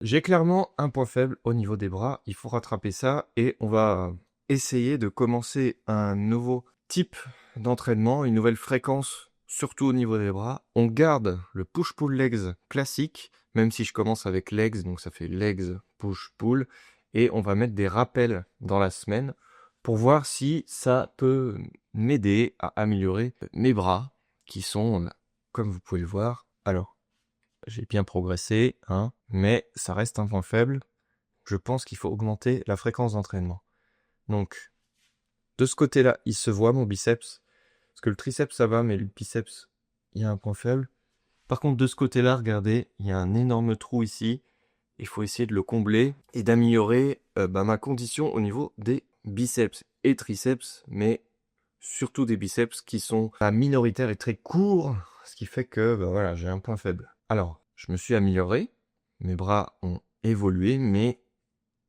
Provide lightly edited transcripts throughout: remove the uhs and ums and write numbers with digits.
J'ai clairement un point faible au niveau des bras, il faut rattraper ça et on va essayer de commencer un nouveau type d'entraînement, une nouvelle fréquence, surtout au niveau des bras. On garde le push-pull legs classique, même si je commence avec legs, donc ça fait legs, push-pull, et on va mettre des rappels dans la semaine pour voir si ça peut m'aider à améliorer mes bras, qui sont, comme vous pouvez le voir, alors j'ai bien progressé, hein, mais ça reste un point faible. Je pense qu'il faut augmenter la fréquence d'entraînement. Donc, de ce côté-là, il se voit mon biceps. Parce que le triceps, ça va, mais le biceps, il y a un point faible. Par contre, de ce côté-là, regardez, il y a un énorme trou ici. Il faut essayer de le combler et d'améliorer ma condition au niveau des biceps et triceps, mais surtout des biceps qui sont minoritaires et très courts, ce qui fait que voilà, j'ai un point faible. Alors, je me suis amélioré, mes bras ont évolué, mais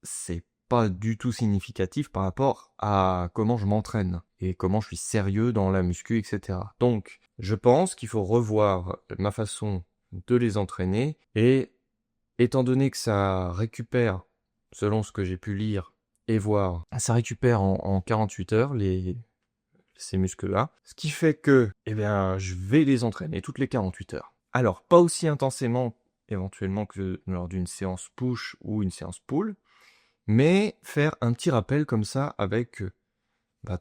c'est pas du tout significatif par rapport à comment je m'entraîne et comment je suis sérieux dans la muscu, etc. Donc, je pense qu'il faut revoir ma façon de les entraîner et étant donné que ça récupère, selon ce que j'ai pu lire et voir, ça récupère en 48 heures ces muscles-là. Ce qui fait que, je vais les entraîner toutes les 48 heures. Alors, pas aussi intensément, éventuellement, que lors d'une séance push ou une séance pull, mais faire un petit rappel comme ça avec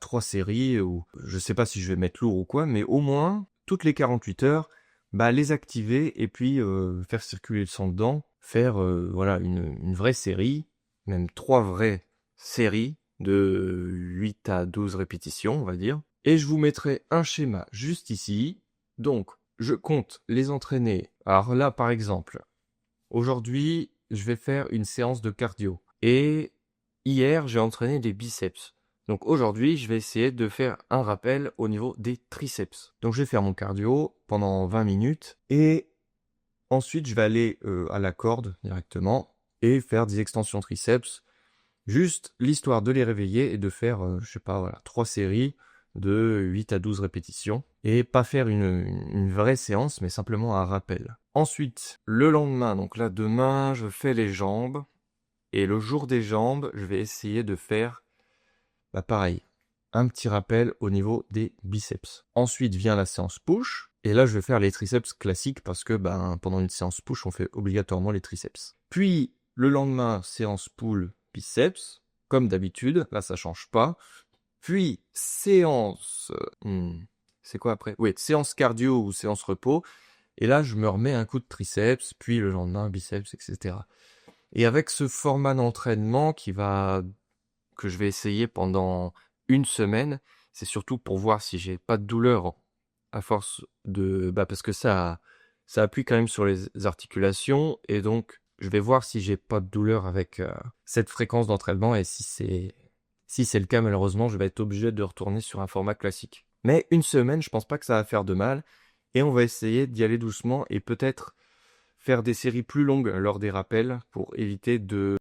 3 séries, ou je sais pas si je vais mettre lourd ou quoi, mais au moins, toutes les 48 heures, les activer et puis faire circuler le sang dedans, faire une vraie série, même 3 vraies séries de 8 à 12 répétitions, on va dire. Et je vous mettrai un schéma juste ici. Donc, je compte les entraîner. Alors là, par exemple, aujourd'hui, je vais faire une séance de cardio. Et hier, j'ai entraîné des biceps. Donc aujourd'hui, je vais essayer de faire un rappel au niveau des triceps. Donc je vais faire mon cardio pendant 20 minutes et ensuite je vais aller à la corde directement et faire des extensions triceps. Juste l'histoire de les réveiller et de faire, 3 séries de 8 à 12 répétitions. Et pas faire une vraie séance, mais simplement un rappel. Ensuite, le lendemain, donc là demain, je fais les jambes. Et le jour des jambes, je vais essayer de faire, pareil, un petit rappel au niveau des biceps. Ensuite vient la séance push. Et là, je vais faire les triceps classiques parce que pendant une séance push, on fait obligatoirement les triceps. Puis, le lendemain, séance pull biceps, comme d'habitude. Là, ça change pas. Puis, séance... c'est quoi après? Oui, séance cardio ou séance repos. Et là, je me remets un coup de triceps, puis le lendemain, biceps, etc. Et avec ce format d'entraînement que je vais essayer pendant une semaine, c'est surtout pour voir si j'ai pas de douleur à force de, parce que ça appuie quand même sur les articulations et donc je vais voir si j'ai pas de douleur avec cette fréquence d'entraînement et si c'est le cas, malheureusement, je vais être obligé de retourner sur un format classique. Mais une semaine, je pense pas que ça va faire de mal et on va essayer d'y aller doucement et peut-être faire des séries plus longues lors des rappels pour éviter de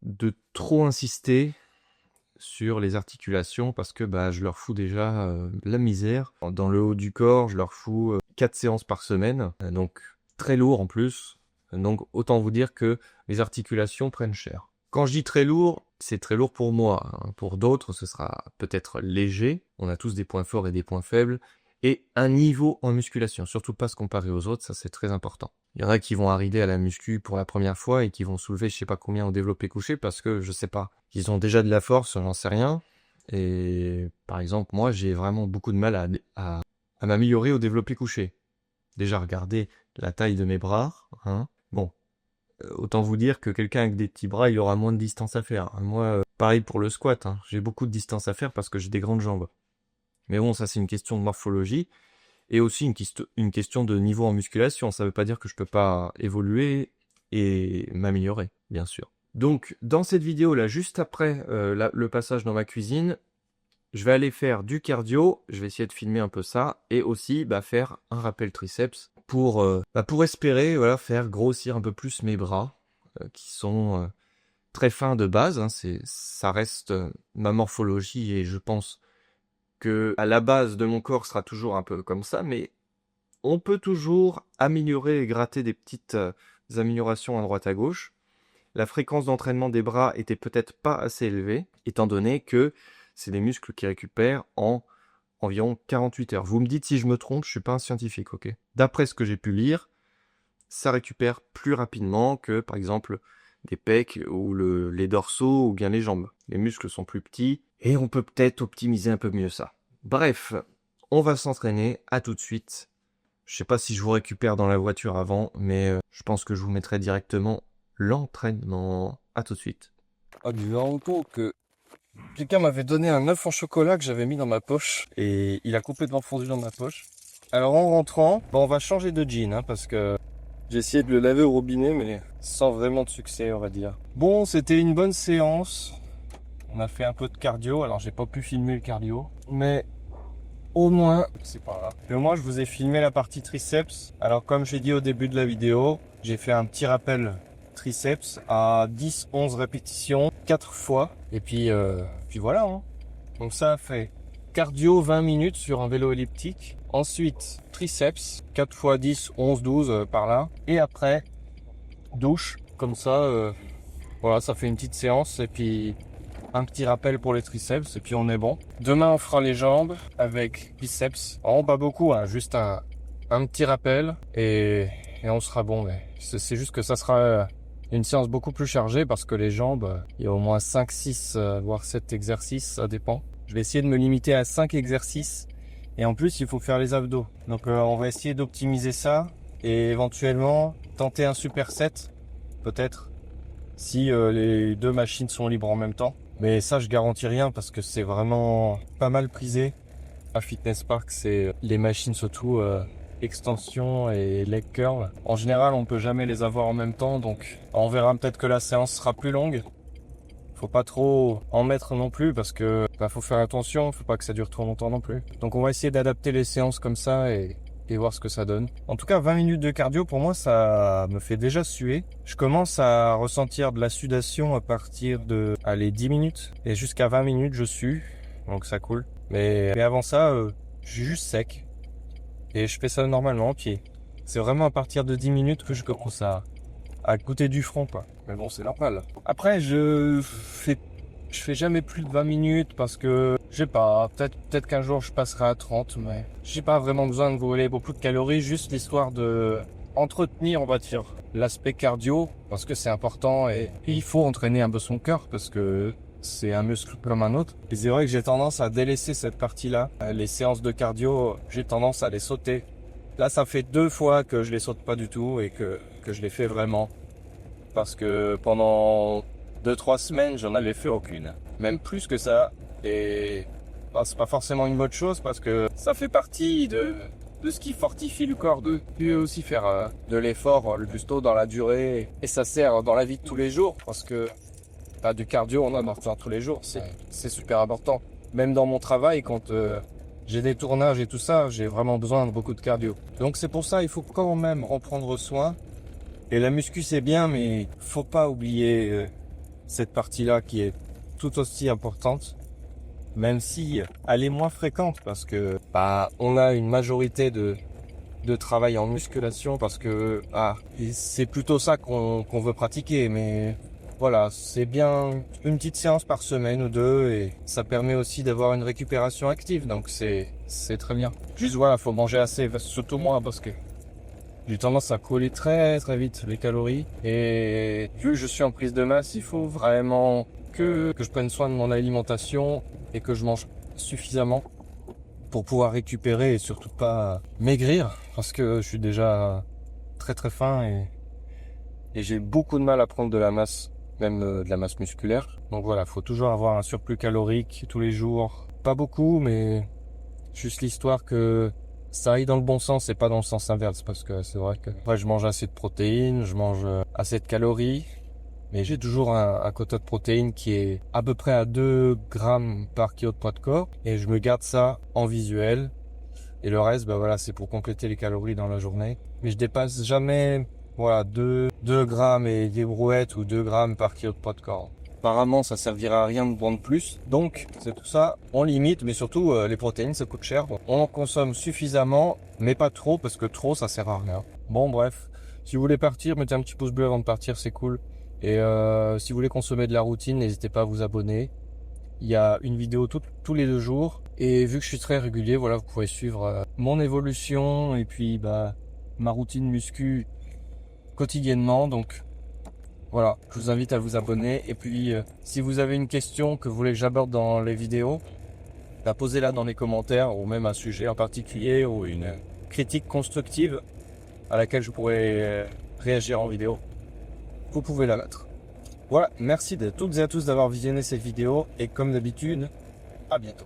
trop insister sur les articulations parce que je leur fous déjà la misère. Dans le haut du corps, je leur fous 4 séances par semaine, donc très lourd en plus. Donc autant vous dire que les articulations prennent cher. Quand je dis très lourd, c'est très lourd pour moi, hein. Pour d'autres, ce sera peut-être léger. On a tous des points forts et des points faibles. Et un niveau en musculation, surtout pas se comparer aux autres, ça c'est très important. Il y en a qui vont arriver à la muscu pour la première fois et qui vont soulever je sais pas combien au développé couché parce que je sais pas, ils ont déjà de la force, j'en sais rien. Et par exemple, moi j'ai vraiment beaucoup de mal à m'améliorer au développé couché. Déjà regardez la taille de mes bras, hein. Bon, autant vous dire que quelqu'un avec des petits bras, il aura moins de distance à faire. Moi, pareil pour le squat, hein. J'ai beaucoup de distance à faire parce que j'ai des grandes jambes. Mais bon, ça c'est une question de morphologie et aussi une question de niveau en musculation. Ça veut pas dire que je peux pas évoluer et m'améliorer, bien sûr. Donc, dans cette vidéo là, juste après le passage dans ma cuisine, je vais aller faire du cardio. Je vais essayer de filmer un peu ça et aussi faire un rappel triceps pour espérer faire grossir un peu plus mes bras qui sont très fins de base. Hein. Ça reste ma morphologie et je pense que à la base de mon corps sera toujours un peu comme ça, mais on peut toujours améliorer et gratter des petites améliorations à droite à gauche. la fréquence d'entraînement des bras était peut-être pas assez élevée, étant donné que c'est des muscles qui récupèrent en environ 48 heures. Vous me dites si je me trompe, je suis pas un scientifique, ok? D'après ce que j'ai pu lire, ça récupère plus rapidement que, par exemple, des pecs ou les dorsaux ou bien les jambes. Les muscles sont plus petits et on peut peut-être optimiser un peu mieux ça. Bref, on va s'entraîner, à tout de suite. Je sais pas si je vous récupère dans la voiture avant, mais je pense que je vous mettrai directement l'entraînement. À tout de suite. Ah, je me rends compte que quelqu'un m'avait donné un œuf en chocolat que j'avais mis dans ma poche et il a complètement fondu dans ma poche. Alors en rentrant, on va changer de jean parce que j'ai essayé de le laver au robinet mais sans vraiment de succès, on va dire. Bon, c'était une bonne séance. On a fait un peu de cardio, alors j'ai pas pu filmer le cardio, mais au moins, c'est pas grave. Et au moins je vous ai filmé la partie triceps. Alors comme j'ai dit au début de la vidéo, j'ai fait un petit rappel triceps à 10-11 répétitions, 4 fois. Et puis voilà. Donc ça fait cardio 20 minutes sur un vélo elliptique. Ensuite, triceps, 4 fois 10, 11, 12 par là. Et après, douche. Comme ça, voilà, ça fait une petite séance. Et puis un petit rappel pour les triceps. Et puis on est bon. Demain, on fera les jambes avec biceps. Oh, pas beaucoup, juste un petit rappel. Et on sera bon. Mais c'est juste que ça sera une séance beaucoup plus chargée parce que les jambes, il y a au moins 5, 6, voire 7 exercices, ça dépend. Je vais essayer de me limiter à 5 exercices et en plus il faut faire les abdos. Donc on va essayer d'optimiser ça et éventuellement tenter un superset, peut-être, si les deux machines sont libres en même temps. Mais ça je garantis rien parce que c'est vraiment pas mal prisé. À Fitness Park, c'est les machines surtout extension et leg curl. En général, on peut jamais les avoir en même temps, donc on verra peut-être que la séance sera plus longue. Faut pas trop en mettre non plus parce que faut faire attention, faut pas que ça dure trop longtemps non plus. Donc on va essayer d'adapter les séances comme ça et voir ce que ça donne. En tout cas, 20 minutes de cardio, pour moi, ça me fait déjà suer. Je commence à ressentir de la sudation à partir de 10 minutes et jusqu'à 20 minutes, je sue, donc ça coule. Mais avant ça, je suis juste sec. Et je fais ça normalement, puis c'est vraiment à partir de 10 minutes que je commence à goûter du front, quoi. Mais bon, c'est normal. Après, je fais jamais plus de 20 minutes parce que, je sais pas, peut-être qu'un jour je passerai à 30, mais j'ai pas vraiment besoin de brûler beaucoup de calories, juste l'histoire de entretenir, on va dire, l'aspect cardio, parce que c'est important et il faut entraîner un peu son cœur parce que c'est un muscle comme un autre. Et c'est vrai que j'ai tendance à délaisser cette partie-là. Les séances de cardio, j'ai tendance à les sauter. Là, ça fait 2 fois que je les saute pas du tout et que je les fais vraiment. Parce que pendant 2-3 semaines, j'en avais fait aucune. Même plus que ça. Et c'est pas forcément une bonne chose parce que ça fait partie de ce qui fortifie le corps, de aussi faire de l'effort le plus tôt dans la durée. Et ça sert dans la vie de tous les jours parce que du cardio, on en a besoin tous les jours, c'est super important. Même dans mon travail, quand j'ai des tournages et tout ça, j'ai vraiment besoin de beaucoup de cardio. Donc c'est pour ça, il faut quand même en prendre soin. Et la muscu, c'est bien, mais faut pas oublier cette partie-là qui est tout aussi importante. Même si elle est moins fréquente parce que on a une majorité de travail en musculation parce que c'est plutôt ça qu'on veut pratiquer, mais voilà, c'est bien une petite séance par semaine ou 2 et ça permet aussi d'avoir une récupération active, donc c'est très bien. Juste voilà, faut manger assez, surtout moi parce que j'ai tendance à coller très très vite les calories et vu que je suis en prise de masse, il faut vraiment que je prenne soin de mon alimentation et que je mange suffisamment pour pouvoir récupérer et surtout pas maigrir parce que je suis déjà très très faim et j'ai beaucoup de mal à prendre de la masse, même de la masse musculaire. Donc voilà, faut toujours avoir un surplus calorique tous les jours. Pas beaucoup, mais juste l'histoire que ça aille dans le bon sens et pas dans le sens inverse. Parce que c'est vrai que je mange assez de protéines, je mange assez de calories. Mais j'ai toujours un quota de protéines qui est à peu près à 2 grammes par kilo de poids de corps. Et je me garde ça en visuel. Et le reste, c'est pour compléter les calories dans la journée. Mais je dépasse jamais 2 grammes et des brouettes ou 2 grammes par kilo de poids de corps. Apparemment, ça servira à rien de prendre plus. Donc, c'est tout ça. On limite, mais surtout, les protéines, ça coûte cher. Bon, on en consomme suffisamment, mais pas trop, parce que trop, ça sert à rien. Bon, bref. Si vous voulez partir, mettez un petit pouce bleu avant de partir, c'est cool. Et si vous voulez consommer de la routine, n'hésitez pas à vous abonner. Il y a une vidéo tous les 2 jours. Et vu que je suis très régulier, voilà, vous pourrez suivre mon évolution et puis ma routine muscu quotidiennement. Donc voilà, je vous invite à vous abonner. Et puis si vous avez une question que vous voulez que j'aborde dans les vidéos, posez-la dans les commentaires, ou même un sujet en particulier ou une critique constructive à laquelle je pourrais réagir en vidéo. Vous pouvez la mettre. Voilà, merci de toutes et à tous d'avoir visionné cette vidéo et comme d'habitude, à bientôt.